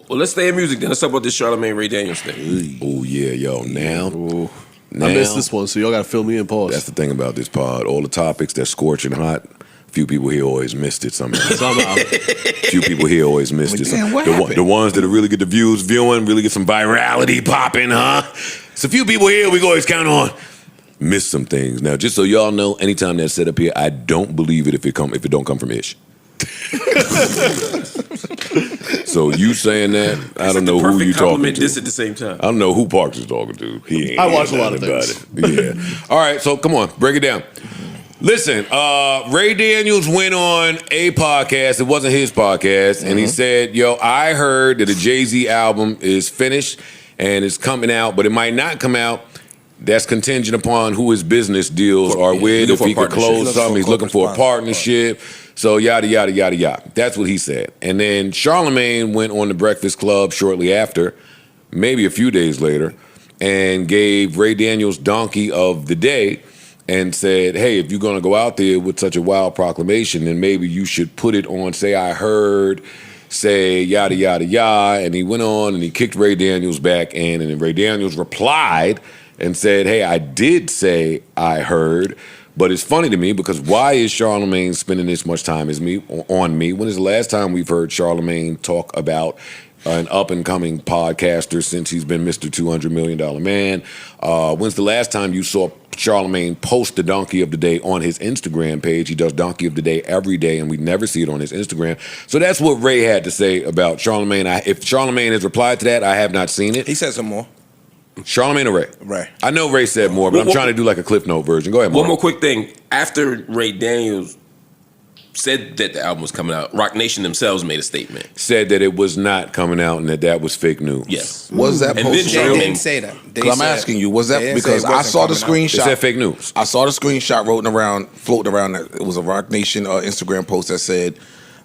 Well, let's stay in music then. Let's talk about this Charlemagne Ray Daniels thing. Oh yeah, yo. Now, I missed this one, so y'all got to fill me in. Pause. That's the thing about this pod. All the topics that's scorching hot. Few people here always missed it somehow. Few people here always missed it. The ones that really get the views viewing, really get some virality popping, huh? It's a few people here we always count on. Miss some things. Now, just so y'all know, anytime that's set up here, I don't believe it if it don't come from Ish. So you saying that, I don't know who you talking to. This at the same time. I don't know who Parks is talking to. I watch a lot of things. Yeah. All right, so come on, break it down. Listen, Ray Daniels went on a podcast. It wasn't his podcast, and he said, "Yo, I heard that the Jay-Z album is finished and it's coming out, but it might not come out. That's contingent upon who his business deals are with. If he could close something, he's looking for a partnership." So yada, yada, yada, yada. That's what he said. And then Charlemagne went on the Breakfast Club shortly after, maybe a few days later, and gave Ray Daniels Donkey of the Day and said, hey, if you're going to go out there with such a wild proclamation, then maybe you should put it on, say, I heard, say, yada, yada, yada. And he went on and he kicked Ray Daniels back in, and then Ray Daniels replied and said, hey, I did say I heard. But it's funny to me because why is Charlemagne spending this much time on me? When is the last time we've heard Charlemagne talk about an up-and-coming podcaster since he's been Mr. $200 million man? When's the last time you saw Charlemagne post the Donkey of the Day on his Instagram page? He does Donkey of the Day every day, and we never see it on his Instagram. So that's what Ray had to say about Charlemagne. If Charlemagne has replied to that, I have not seen it. He said some more. Charlemagne or Ray? Ray. I know Ray said more, but I'm trying to do like a Cliff Note version. Go ahead, Mark. One more quick thing. After Ray Daniels said that the album was coming out, Rock Nation themselves made a statement. Said that it was not coming out and that was fake news. Yes. Was that And post? then They didn't say that. I'm asking you, was that because I saw the screenshot? It said fake news. I saw the screenshot floating around. It was a Rock Nation Instagram post that said,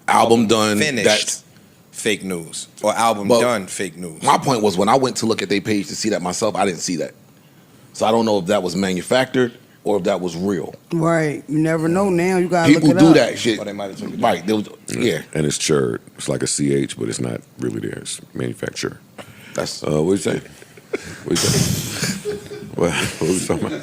"Album done." Finished. That's fake news. Or album done. Fake news. My point was when I went to look at their page to see that myself, I didn't see that. So I don't know if that was manufactured or if that was real. Right. You never know now. You got to look it up. People do that shit. Or they might have took it. Right. Yeah. And it's churred. It's like a CH, but it's not really there. It's manufactured. That's what you say? What you say? What was you talking about?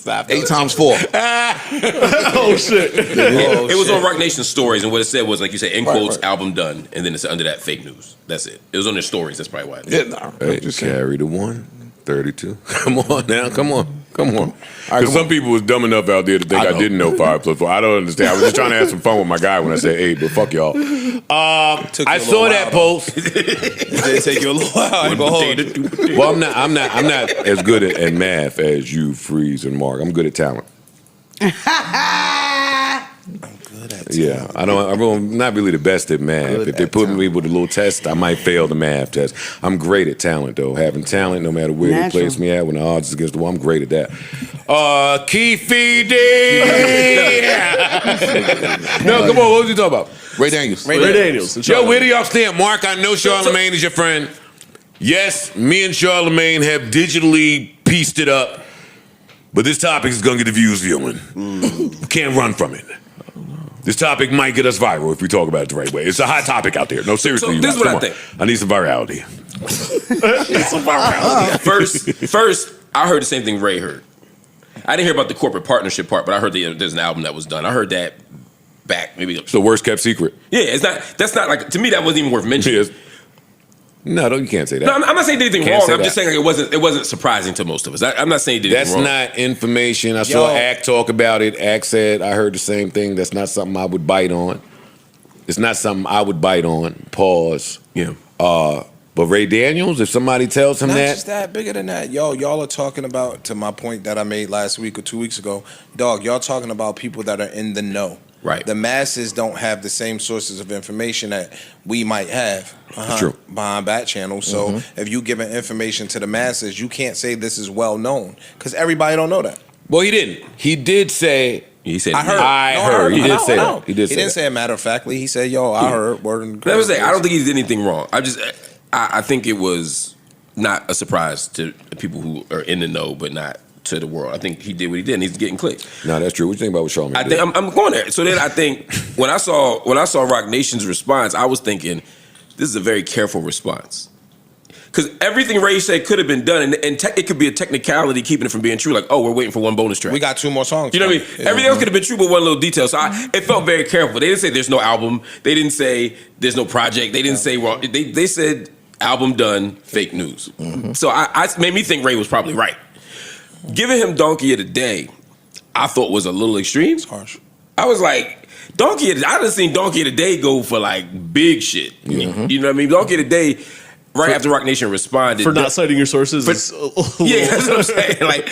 8 times 4. Oh shit! It was on Rock Nation stories, and what it said was, like you said, in quotes, album done, and then it's under that fake news. That's it. It was on their stories. That's probably why. Hey, just carry the 132. Come on now. Come on. Because some people was dumb enough out there to think I didn't know 5 plus 4. I don't understand. I was just trying to have some fun with my guy when I said 8, but fuck y'all. I saw that post. It did take you a little while. Go home. Well, I'm not as good at math as you, Freeze and Mark. I'm good at talent. Yeah, I'm not really the best at math. If they put me with a little test, I might fail the math test. I'm great at talent, though. Having talent, no matter where they place me at, when the odds is against the wall, I'm great at that. Keith D. No, come on, what was you talking about? Ray Daniels. Ray Daniels. Joe, where do y'all stand? Mark, I know Charlemagne is your friend. Yes, me and Charlemagne have digitally pieced it up, but this topic is going to get the views viewing. We can't run from it. This topic might get us viral if we talk about it the right way. It's a hot topic out there. No, seriously. So this is what I think. I need some virality. First, I heard the same thing Ray heard. I didn't hear about the corporate partnership part, but I heard there's an album that was done. I heard that back maybe. It's the worst kept secret. Yeah, it's not. That's not like, to me, that wasn't even worth mentioning. No, you can't say that. No, I'm not saying anything wrong. I'm just saying like it wasn't surprising to most of us. I'm not saying he did anything wrong. That's not information. I saw Ack talk about it. Ack said, I heard the same thing. That's not something I would bite on. It's not something I would bite on. Pause. Yeah. But Ray Daniels, if somebody tells him Not that. just that, bigger than that. Y'all are talking about, to my point that I made last week or 2 weeks ago, dog, y'all talking about people that are in the know. Right. The masses don't have the same sources of information that we might have True. behind back channels. So if you giving information to the masses, you can't say this is well known because everybody don't know that. Well, he didn't. He did say. He said, I heard. I heard. He did say that. He didn't say it matter of factly. He said, "Yo, I heard." Word and I don't think he did anything wrong. I think it was not a surprise to people who are in the know, but not to the world. I think he did what he did, and he's getting clicked. No, that's true. What you think about what Charlemagne did? I'm going there. So then I think when I saw Rock Nation's response, I was thinking this is a very careful response. Because everything Ray said could have been done, and it could be a technicality keeping it from being true. Like, oh, we're waiting for one bonus track. We got 2 more songs. You know what I mean? Yeah. Everything else could have been true, but one little detail. So it felt very careful. They didn't say there's no album. They didn't say there's no project. They didn't say wrong. They said album done, fake news. So I made me think Ray was probably right. Giving him Donkey of the Day, I thought was a little extreme. It's harsh. I was like, I done seen Donkey of the Day go for like big shit. You know what I mean? Donkey of the Day, right after Rock Nation responded. For not citing your sources. Yeah, that's what I'm saying. Like,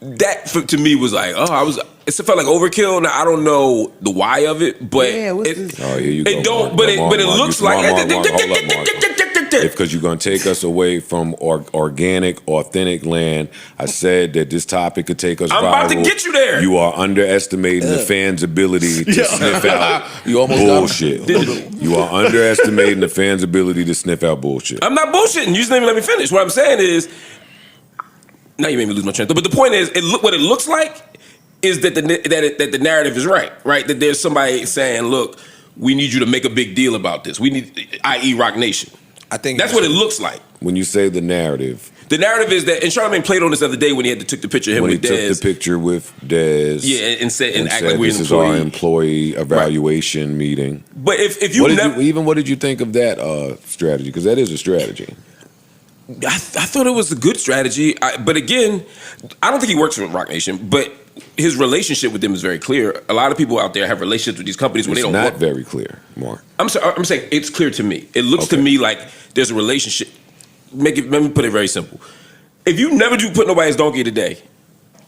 that to me was like, it felt like overkill. Now I don't know the why of it, but Yeah, what's this? Oh, here you it go. don't. But it looks like. Because you're going to take us away from organic, authentic land. I said that this topic could take us viral. I'm about to get you there. You are underestimating the fans' ability to sniff out bullshit. You are underestimating the fans' ability to sniff out bullshit. I'm not bullshitting. You just didn't even let me finish. What I'm saying is, now you made me lose my train of thought. But the point is, what it looks like is that the narrative is right? That there's somebody saying, look, we need you to make a big deal about this. We need, i.e. Rock Nation. I think that's what it looks like. When you say the narrative is that, and Charlemagne played on this the other day when he took the picture of him with Dez. When he took the picture with Dez. Yeah, and said act like we're this an is our employee. employee evaluation meeting. But if you what did you think of that strategy? Because that is a strategy. I thought it was a good strategy. But again, I don't think he works for Rock Nation, but his relationship with them is very clear. A lot of people out there have relationships with these companies when they don't work. It's not very clear, Mark. I'm saying it's clear to me. It looks to me like there's a relationship. Let me put it very simple. If you never do put nobody's Donkey of the Day,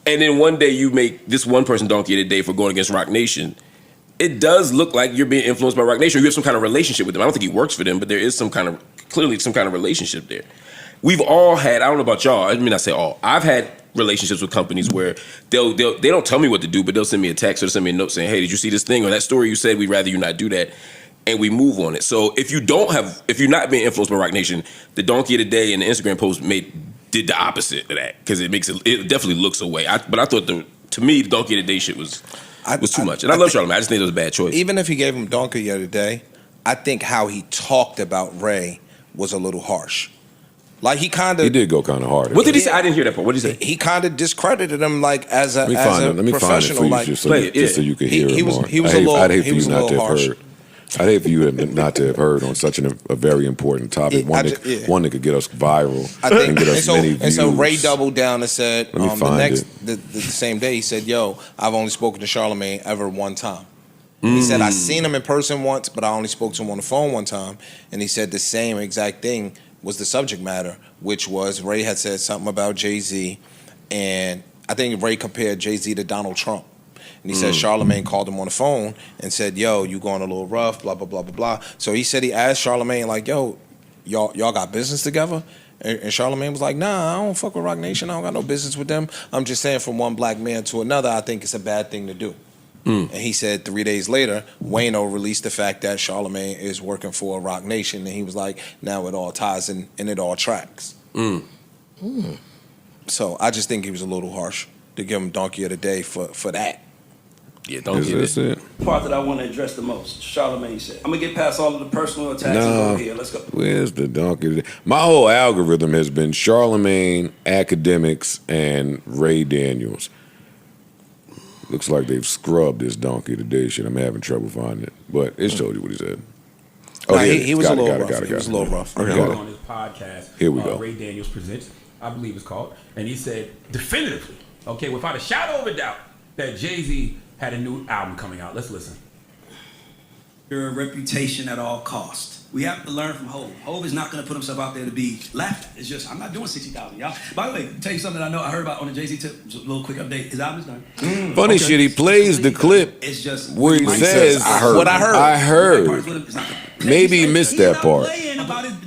and then one day you make this one person Donkey of the Day for going against Rock Nation, it does look like you're being influenced by Rock Nation. You have some kind of relationship with them. I don't think he works for them, but there is clearly some kind of relationship there. We've all had, I don't know about y'all, I mean, I say all, I've had relationships with companies where they don't tell me what to do, but they'll send me a text or send me a note saying, hey, did you see this thing or that story you said? We'd rather you not do that. And we move on it. So if you're not being influenced by Rock Nation, the Donkey of the Day and the Instagram post did the opposite of that, because it definitely looks away. But I thought to me, the Donkey of the Day shit was too much. And I love Charlamagne. I just think it was a bad choice. Even if he gave him Donkey of the Day, I think how he talked about Ray was a little harsh. Like he did go kind of hard. What did he say? I didn't hear that part. What did he say? He kind of discredited him like as a Let me professional. find it for you, just so you can hear it more. He was a little harsh. I'd hate for you not to have heard on such a very important topic. One that could get us viral and get us many views. And so Ray doubled down and said the same day, he said, yo, I've only spoken to Charlemagne ever one time. He said, I seen him in person once, but I only spoke to him on the phone one time. And he said the same exact thing was the subject matter, which was Ray had said something about Jay-Z, and I think Ray compared Jay-Z to Donald Trump. And he said Charlemagne called him on the phone and said, yo, you going a little rough, blah, blah, blah, blah, blah. So he said he asked Charlemagne, like, yo, y'all got business together? And Charlemagne was like, nah, I don't fuck with Rock Nation. I don't got no business with them. I'm just saying from one black man to another, I think it's a bad thing to do. And he said 3 days later, Wayno released the fact that Charlemagne is working for Rock Nation, and he was like, now it all ties in and it all tracks. So I just think he was a little harsh to give him Donkey of the Day for that. Yeah, Donkey of the Day. Part that I want to address the most, Charlemagne said. I'm going to get past all of the personal attacks and go here. Let's go. Where's the Donkey of the Day? My whole algorithm has been Charlemagne, academics, and Ray Daniels. Looks like they've scrubbed this Donkey of the Day shit. I'm having trouble finding it, but it showed you what he said. Oh, he was a little rough. He was a little rough. On his podcast, here we go. Ray Daniels Presents, I believe it's called, and he said definitively, okay, without a shadow of a doubt, that Jay-Z had a new album coming out. Let's listen. Your reputation at all costs. We have to learn from Hov. Hov is not going to put himself out there to be laughed at. It's just, I'm not doing 60,000, y'all. By the way, tell you something I know I heard about on the Jay-Z tip. Just a little quick update. His album is done. Funny shit, he plays the clip it's just where he says, I heard. Maybe he missed that part.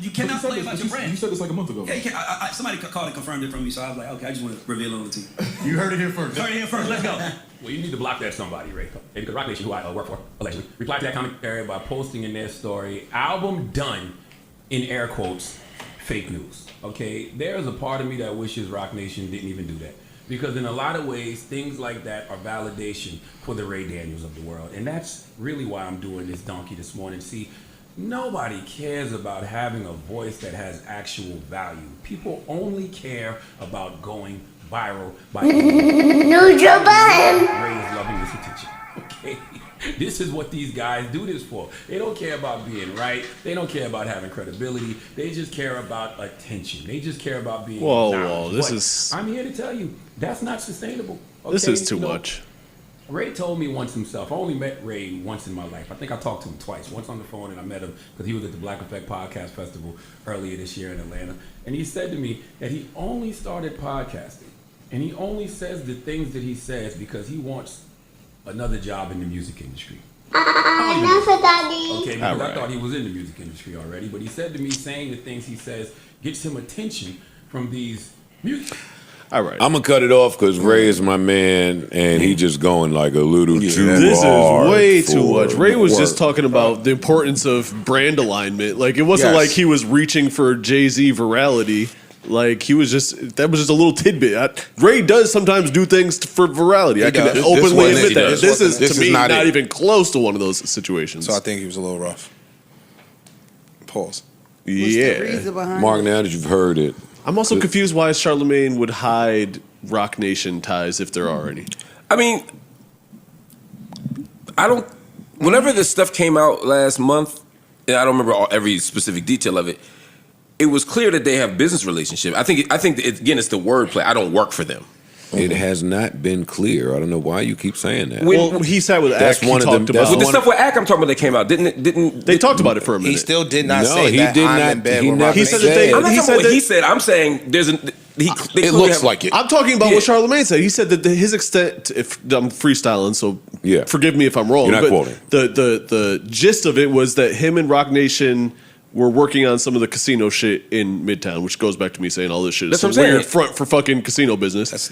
You cannot play about your brand. You said this like a month ago. Yeah, somebody called and confirmed it from me, so I was like, okay, I just want to reveal it on the team. You heard it here first. Heard it here first. Let's go. Well, you need to block that somebody, Ray. Because Rock Nation, who I work for, allegedly, replied to that comment area by posting in their story, album done, in air quotes, fake news. Okay? There's a part of me that wishes Rock Nation didn't even do that. Because in a lot of ways, things like that are validation for the Ray Daniels of the world. And that's really why I'm doing this donkey this morning. See, Nobody cares about having a voice that has actual value. People only care about going viral by Joe Budden. Ray's loving this attention. Okay? This is what these guys do this for. They don't care about being right. They don't care about having credibility. They just care about attention. They just care about being Whoa, this But is... I'm here to tell you, that's not sustainable. Okay? This is too much. Ray told me once himself. I only met Ray once in my life. I think I talked to him twice. Once on the phone, and I met him because he was at the Black Effect Podcast Festival earlier this year in Atlanta. And he said to me that he only started podcasting, and he only says the things that he says because he wants another job in the music industry. That's what Daddy. Okay, because Right. I thought he was in the music industry already. But he said to me, saying the things he says gets him attention from these music. All right. I'm gonna cut it off because Ray is my man, and he just going like a little too This hard is way too for much. Ray was just work. talking about the importance of brand alignment. Like, it wasn't Yes. like he was reaching for Jay-Z virality. Like, he was just, that was just a little tidbit. Ray does sometimes do things for virality. I can does. This openly wasn't- admit that. This is, this to is me, not not it. even close to one of those situations. So I think he was a little rough. Pause. What's the yeah. reason behind Mark, it? now that you've heard it, I'm also confused why Charlemagne would hide Rock Nation ties if there are any. I mean, I don't. Whenever this stuff came out last month, and I don't remember every specific detail of it. It was clear that they have business relationship. I think again, it's the wordplay. I don't work for them. it has not been clear. I don't know why you keep saying that. Well, he sat with That's Ack. He one of talked the- that's about. With the stuff with Ack I'm talking about that came out, didn't They talked about it for a minute. He still did not No, say he that did I'm not- in bed he with never Rock He said Nation. that they. I'm not He talking said about what he that. said. I'm saying there's an. They It clearly looks have- like it. I'm talking about Yeah. what Charlemagne said. He said that his extent, if I'm freestyling, so Yeah. forgive me if I'm wrong. You're not but quoting. The gist of it was that him and Rock Nation were working on some of the casino shit in Midtown, which goes back to me saying all this shit is That's some what I'm saying. weird front for fucking casino business.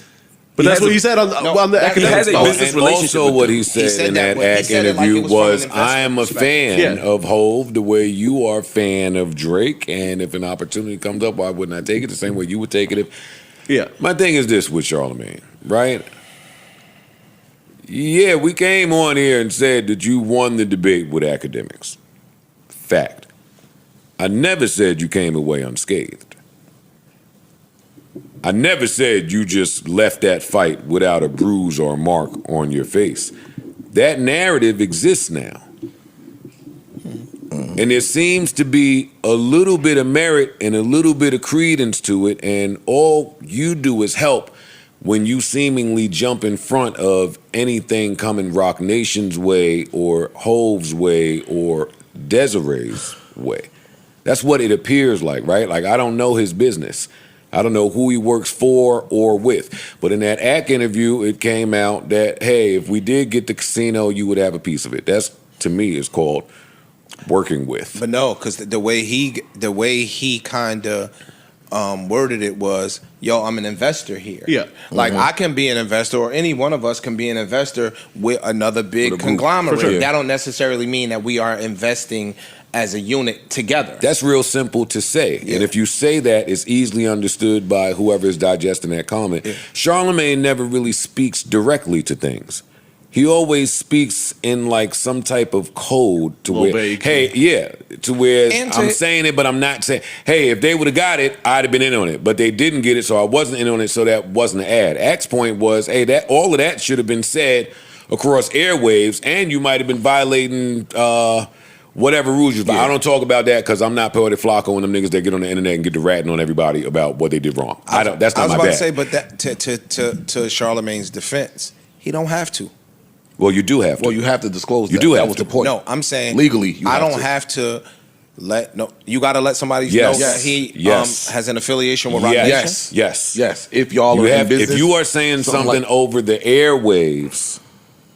But He that's has what a- he said on the that- he academic has a stuff. business And relationship also with what them. he said, said in that, that but he Ack said it like interview it was from an was, investment I am a fan perspective. Yeah. of Hove the way you are a fan of Drake, and if an opportunity comes up, why wouldn't I take it the same way you would take it? If Yeah. My thing is this with Charlemagne, right? Yeah, we came on here and said that you won the debate with academics. Fact. I never said you came away unscathed. I never said you just left that fight without a bruise or a mark on your face. That narrative exists now. And there seems to be a little bit of merit and a little bit of credence to it, and all you do is help when you seemingly jump in front of anything coming Rock Nation's way or Hove's way or Desiree's way. That's what it appears like, right? Like, I don't know his business. I don't know who he works for or with. But in that Ack interview, it came out that, hey, if we did get the casino, you would have a piece of it. That's, to me, is called working with. But no, because the way he kind of worded it was, yo, I'm an investor here. Yeah. Like, I can be an investor, or any one of us can be an investor with another big With a group. conglomerate. For sure. That don't necessarily mean that we are investing as a unit together. That's real simple to say. Yeah. And if you say that, it's easily understood by whoever is digesting that comment. Yeah. Charlemagne never really speaks directly to things. He always speaks in like some type of code to Little where, vague. hey, yeah, to where And to- I'm saying it, but I'm not saying, hey, if they would have got it, I'd have been in on it. But they didn't get it, so I wasn't in on it, so that wasn't an ad. Ack's point was, hey, that all of that should have been said across airwaves, and you might have been violating whatever rules you. But I don't talk about that because I'm not Poetic Flacco and them niggas that get on the internet and get to ratting on everybody about what they did wrong. I don't. That's I not was my about bad. to say, but that to Charlemagne's defense, he don't have to. Well, you do have to. Well, you have to disclose You that. do That have was to. the point. No, I'm saying Legally, you I have don't to. have to you got to let somebody Yes. know that he Yes. has an affiliation with Rock Nation. Yes. Yes. Yes, if y'all You are in have, business, if you are saying something like- over the airwaves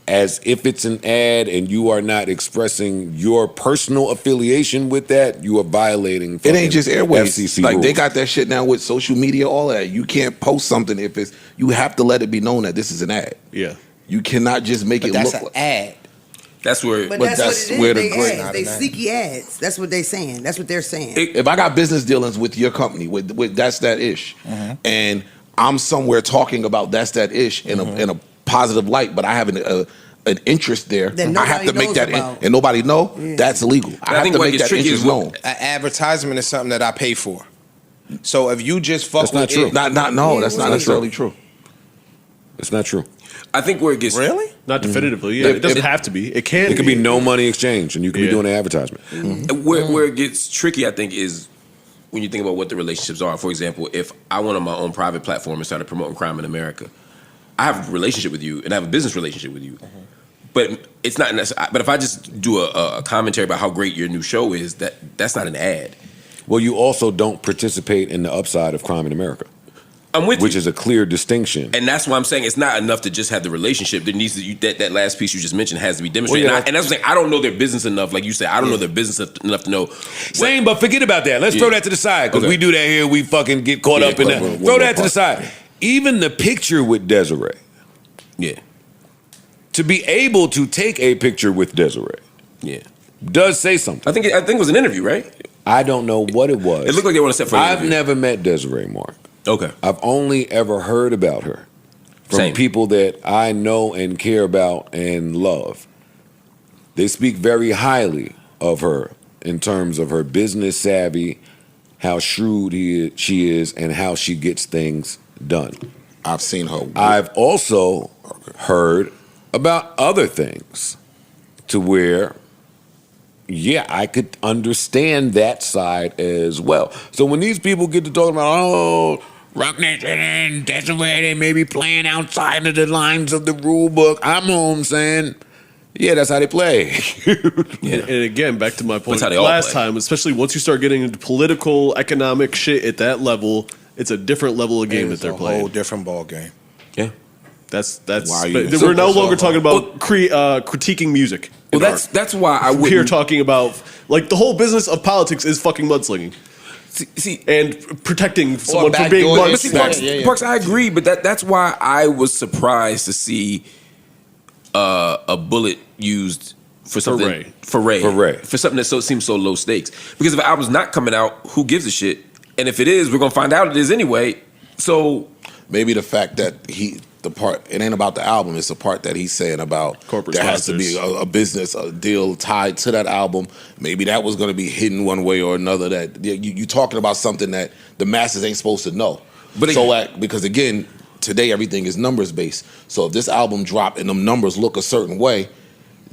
as if it's an ad and you are not expressing your personal affiliation with that, you are violating it ain't just airwaves. FCC Like, they rules. got that shit now with social media, all that. You can't post something if it's. You have to let it be known that this is an ad. Yeah. You cannot just make But it that's look an like. ad. That's where. But But that's that's what it where is. the They great- ads. They sneaky ads. That's what they saying. That's what they're saying. If I got business dealings with your company, with that's that ish, and I'm somewhere talking about that's that ish in a positive light, but I have an interest there, That I have to nobody make knows that about. and nobody know. Yeah. That's illegal. I have think to what make gets that tricky interest is known. An advertisement is something that I pay for. So if you just fuck That's not with true. it, No, that's not necessarily true. It's not true. I think where it gets really? Not definitively. Yeah, it doesn't have to be. It can. It could be no money exchange, and you could be Yeah. doing an advertisement. where it gets tricky, I think, is when you think about what the relationships are. For example, if I went on my own private platform and started promoting crime in America, I have a relationship with you and I have a business relationship with you. But it's not necessary. But if I just do a commentary about how great your new show is, that's not an ad. Well, you also don't participate in the upside of crime in America, I'm with which you. is a clear distinction. And that's why I'm saying it's not enough to just have the relationship. There needs to that last piece you just mentioned has to be demonstrated. Well, yeah. And that's what I'm saying. I don't know their business enough, like you said. I don't know their business enough to know. Same, but forget about that. Let's throw that to the side, because Okay. we do that here. We fucking get caught up in that. Throw that to the side. Even the picture with Desiree. Yeah. To be able to take a picture with Desiree, does say something. I think it was an interview, right? I don't know what it was. It looked like they want to set for an I've interview. never met Desiree, Mark. Okay. I've only ever heard about her from Same. people that I know and care about and love. They speak very highly of her in terms of her business savvy, how shrewd she is, and how she gets things done. I've seen her. I've also heard about other things to where, yeah, I could understand that side as well. So when these people get to talking about, oh, Rock Nation and Desiree, they may be playing outside of the lines of the rule book, I'm home saying, yeah, that's how they play. And again, back to my point That's how they all last play. time, especially once you start getting into political, economic shit at that level, it's a different level of game that It's they're a playing. whole different ball game. Yeah. That's Why are you but so we're no longer so talking about critiquing music. Well, and art. that's why I We're would here talking about like the whole business of politics is fucking mudslinging see and protecting someone from being backdoor But see, mudslinged. Parks, I agree, but that's why I was surprised to see a bullet used for something Ray. for something that seems so low stakes. Because if I was not coming out, who gives a shit? And if it is, we're gonna find out it is anyway. So Maybe the fact that it ain't about the album, it's the part that he's saying about Corporate there has to be sponsors. a business a deal tied to that album. Maybe that was going to be hidden one way or another. That you talking about something that the masses ain't supposed to know. But Because again, today everything is numbers based. So if this album dropped and them numbers look a certain way,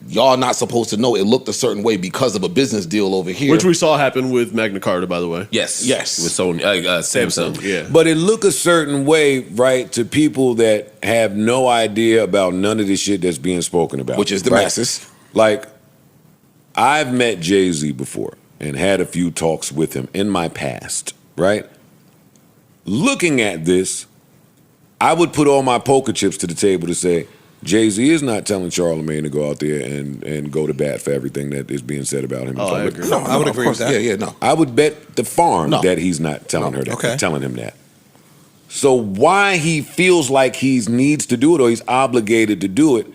y'all not supposed to know it looked a certain way because of a business deal over here. Which we saw happen with Magna Carta, by the way. yes, Yes. with Sony, Samsung. Yeah. But it look a certain way, right, to people that have no idea about none of this shit that's being spoken about. Which is the right? masses. Like, I've met Jay-Z before and had a few talks with him in my past, right? Looking at this, I would put all my poker chips to the table to say, Jay-Z is not telling Charlemagne to go out there and go to bat for everything that is being said about him. in Oh, I public. agree. No, I would agree with that. Yeah, no. I would bet the farm No. that he's not telling her that. Okay. Telling him that. So why he feels like he needs to do it or he's obligated to do it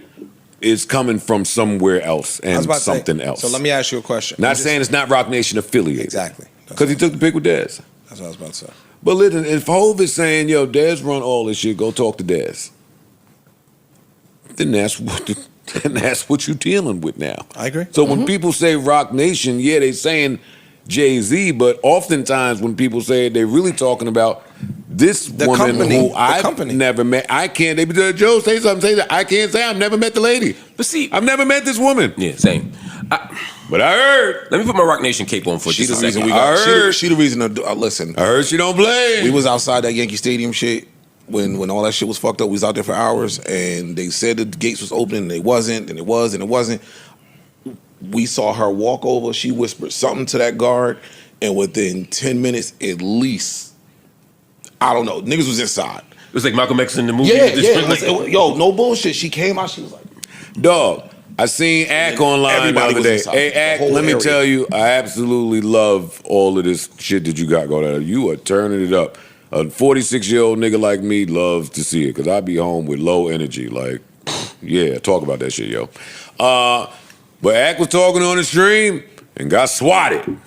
is coming from somewhere else I was and about to say, something else. So let me ask you a question. Not saying it's not Rock Nation affiliated. Exactly. Because he took the pick with Dez. That's what I was about to say. But listen, if Hov is saying, yo, Dez run all this shit, go talk to Dez. Then that's what you're dealing with now. I agree. So when people say Rock Nation, yeah, they saying Jay-Z, but oftentimes when people say it, they're really talking about this The woman company. who The I've company. never met. I can't. They be like, Joe, say something. Say that. I can't say I've never met the lady. But see, I've never met this woman. yeah, same. But I heard. Let me put my Rock Nation cape on for She just the a reason second. we got. I heard. She the reason to listen. I heard she don't play. We was outside that Yankee Stadium shit when all that shit was fucked up. We was out there for hours, and they said the gates was opening, and it wasn't, and it was, and it wasn't. We saw her walk over. She whispered something to that guard, and within 10 minutes at least, I don't know, niggas was inside. It was like Malcolm X in the movie. Yeah, Just yeah. like- Yo, no bullshit. She came out. She was like, Dog, I seen Ack online the Everybody other was day. inside. Hey, The Ack, whole let me area. tell you, I absolutely love all of this shit that you got going on. You are turning it up. A 46-year-old nigga like me loves to see it because I be home with low energy. Like, yeah, talk about that shit, yo. But Ack was talking on the stream and got swatted.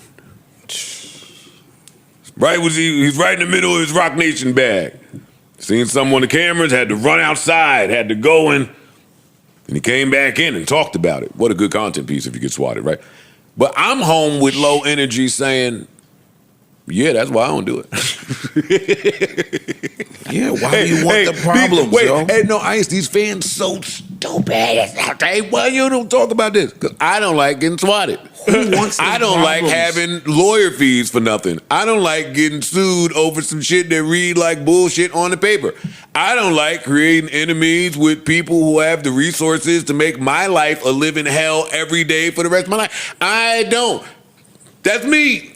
He's right in the middle of his Rock Nation bag. Seen someone on the cameras, had to run outside, had to go and And he came back in and talked about it. What a good content piece if you get swatted, right? But I'm home with low energy saying, yeah, that's why I don't do it. Yeah, why do you want the problems, yo? Hey, no, Ice, these fans so stupid. Hey, why you don't talk about this? Because I don't like getting swatted. Who wants I them don't like problems? having lawyer fees for nothing. I don't like getting sued over some shit that read like bullshit on the paper. I don't like creating enemies with people who have the resources to make my life a living hell every day for the rest of my life. I don't. That's me.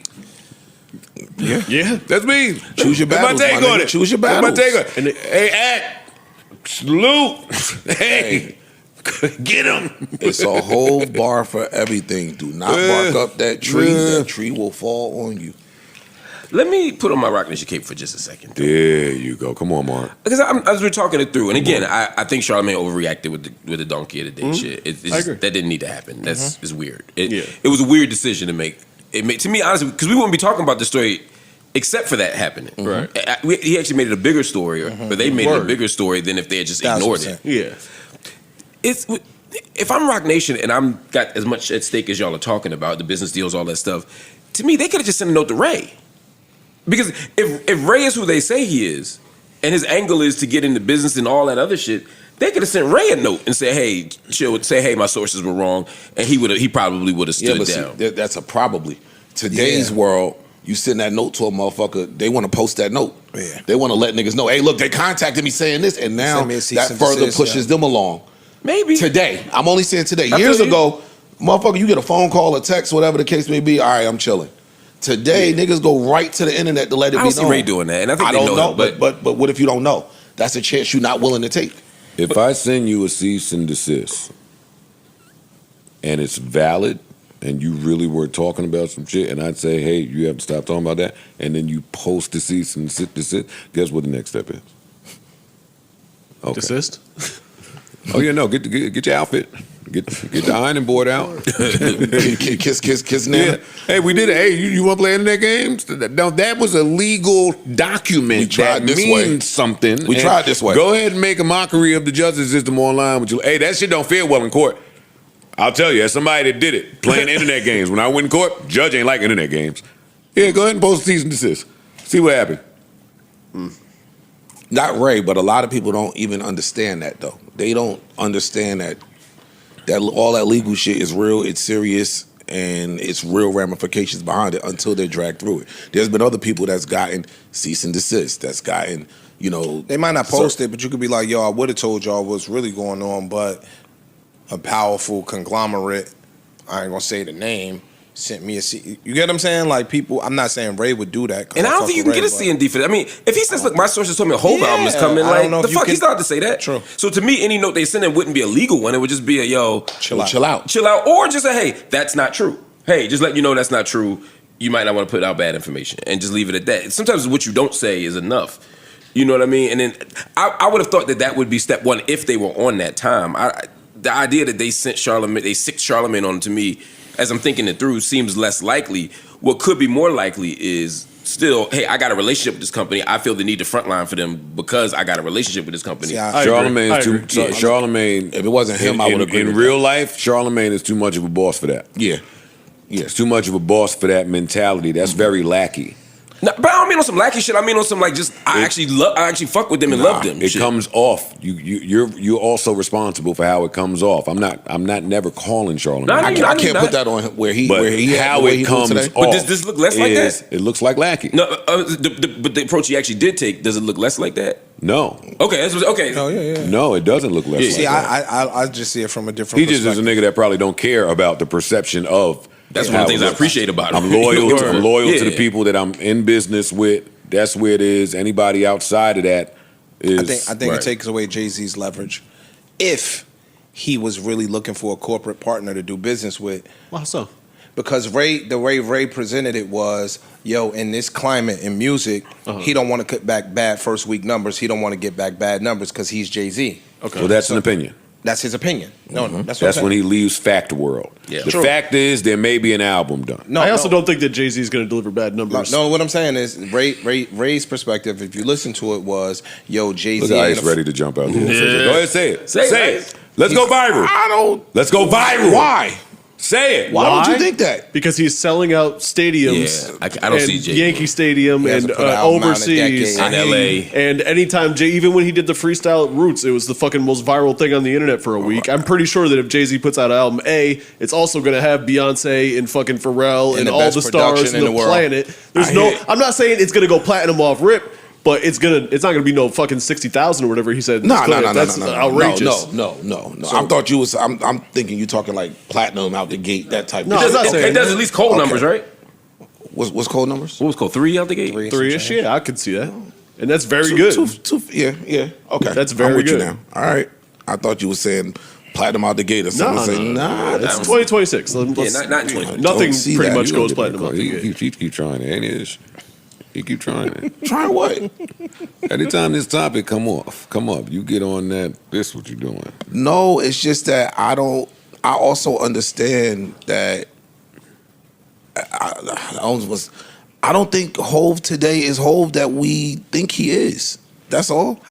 Yeah. That's me. Choose your That's battles, my take my on nigga. it. Choose your That's my battles. take on it. Hey, Act. Salute. Hey. Get him. It's a whole bar for everything. Do not bark up that tree. That tree will fall on you. Let me put on my Rock Nation cape for just a second. There you go. Come on, Mark. Because as we're talking it through, and again, I think Charlemagne overreacted with the donkey of the day shit. It's I agree. that didn't need to happen. That's it's weird. It was a weird decision to make. To me, honestly, because we wouldn't be talking about the story except for that happening. Right. He actually made it a bigger story, or they made it a bigger story than if they had just ignored it. Yeah. It's if I'm Rock Nation and I'm got as much at stake as y'all are talking about, the business deals, all that stuff. To me, they could have just sent a note to Ray, because if Ray is who they say he is, and his angle is to get into business and all that other shit, they could have sent Ray a note and say, "Hey, chill. Say, hey, my sources were wrong," and he probably would have stood down. See, that's a probably. Today's world, you send that note to a motherfucker, they want to post that note. Yeah. They want to let niggas know, hey, look, they contacted me saying this, and now Send me a cease that and further desist, pushes them along. Maybe Today, I'm only saying today. I Years feel you. ago, motherfucker, you get a phone call, a text, whatever the case may be. All right, I'm chilling. Today, niggas go right to the internet to let it I be don't see known. Ray doing that, and I think I they don't know know, him, but what if you don't know? That's a chance you're not willing to take. If I send you a cease and desist and it's valid and you really were talking about some shit and I'd say, hey, you have to stop talking about that, and then you post the cease and desist, guess what the next step is? Okay. Desist? Oh, yeah, no, get your outfit. Get the ironing board out. kiss Nana. Yeah. Hey, we did it. Hey, you want to play internet games? No, that was a legal document. We tried that this means way. something. We And tried this way. Go ahead and make a mockery of the justice system online with you. Hey, that shit don't feel well in court. I'll tell you, as somebody that did it, playing internet games. When I went in court, judge ain't like internet games. Yeah, go ahead and post a cease and desist. See what happened. Not Ray, but a lot of people don't even understand that though. They don't understand that all that legal shit is real, it's serious, and it's real ramifications behind it until they're dragged through it. There's been other people that's gotten cease and desist, that's gotten, They might not post it, but you could be like, yo, I would have told y'all what's really going on, but a powerful conglomerate, I ain't gonna say the name, sent me you get what I'm saying? Like people, I'm not saying Ray would do that. And I don't think you can get a C&D for that. I mean, if he says, look, my sources told me a whole album is coming, I like, don't know the if you fuck, can- he's not to say that. True. So to me, any note they send in wouldn't be a legal one. It would just be a, yo, Chill out. chill out. Or just say, hey, that's not true. Hey, just let you know that's not true. You might not want to put out bad information and just leave it at that. Sometimes what you don't say is enough. You know what I mean? And then I would have thought that would be step one if they were on that time. The idea that they sent Charlemagne, they sicked Charlemagne on to me, as I'm thinking it through, seems less likely. What could be more likely is still, hey, I got a relationship with this company. I feel the need to frontline for them because I got a relationship with this company. See, I Charlemagne is agree. too. Charlemagne. if it wasn't him, I would agree In with real life, Charlemagne is too much of a boss for that. Yeah. It's too much of a boss for that mentality. That's very lackey. No, but I don't mean on some lackey shit. I mean on some like just I actually fuck with them and love them. It shit. comes off. You're also responsible for how it comes off. I'm not never calling Charlemagne. No, I I can't mean, put that on where he But where he how where it he comes today. off. But does this look less like that? It looks like lackey. No, but the approach he actually did take, does it look less like that? No. Okay, okay. Oh yeah. No, it doesn't look less. See, like that. I just see it from a different He just is a perspective. nigga that probably don't care about the perception of. That's one of the things I appreciate about him. I'm loyal. I'm loyal to the Yeah. people that I'm in business with. That's where it is. Anybody outside of that is. I think it takes away Jay-Z's leverage. If he was really looking for a corporate partner to do business with, Wow, so. because the way Ray presented it was, yo, in this climate in music, he don't want to cut back bad first week numbers. He don't want to get back bad numbers because he's Jay-Z. Okay. Well, that's an opinion. That's his opinion. No, that's That's when he leaves fact world. Yeah. The True. fact is there may be an album done. No, I also don't think that Jay-Z is going to deliver bad numbers. No, what I'm saying is Ray's perspective, if you listen to it, was, yo, Jay-Z Look at ain't Ice ready to jump out there. Go ahead, say it. Say it, Ice. Let's go viral. I don't. Let's go viral. Why? Say it. Why don't you think that? Because he's selling out stadiums. Yeah, I don't and see Jay. Yankee Stadium He hasn't and put an album out in a overseas decade. In LA. And anytime Jay, even when he did the freestyle at Roots, it was the fucking most viral thing on the internet for a week. I'm pretty sure that if Jay-Z puts out an album, it's also going to have Beyonce and fucking Pharrell and the all best the stars production in in the the world. planet. I'm not saying it's going to go platinum off rip. But it's not gonna be no fucking 60,000 or whatever he said. No, That's outrageous. No. I thought you was. I'm thinking you talking like platinum out the gate, that type. No, of I'm shit. not saying It does that. at least cold numbers, right? What's code numbers? What was called 3 out the gate? Three-ish, yeah, I could see that, and that's very good. Yeah. Okay, That's very I'm with good. you now. All right. I thought you were saying platinum out the gate or something. Nah, That's it's 2026. Yeah, not 20. Nothing Don't see pretty that. much You goes don't platinum out the gate. He keep trying it. Ain't it? He keep trying it. trying what? Anytime this topic come up, you get on that. This what you doing? No, it's just that I don't. I also understand that. I don't think Hove today is Hove that we think he is. That's all.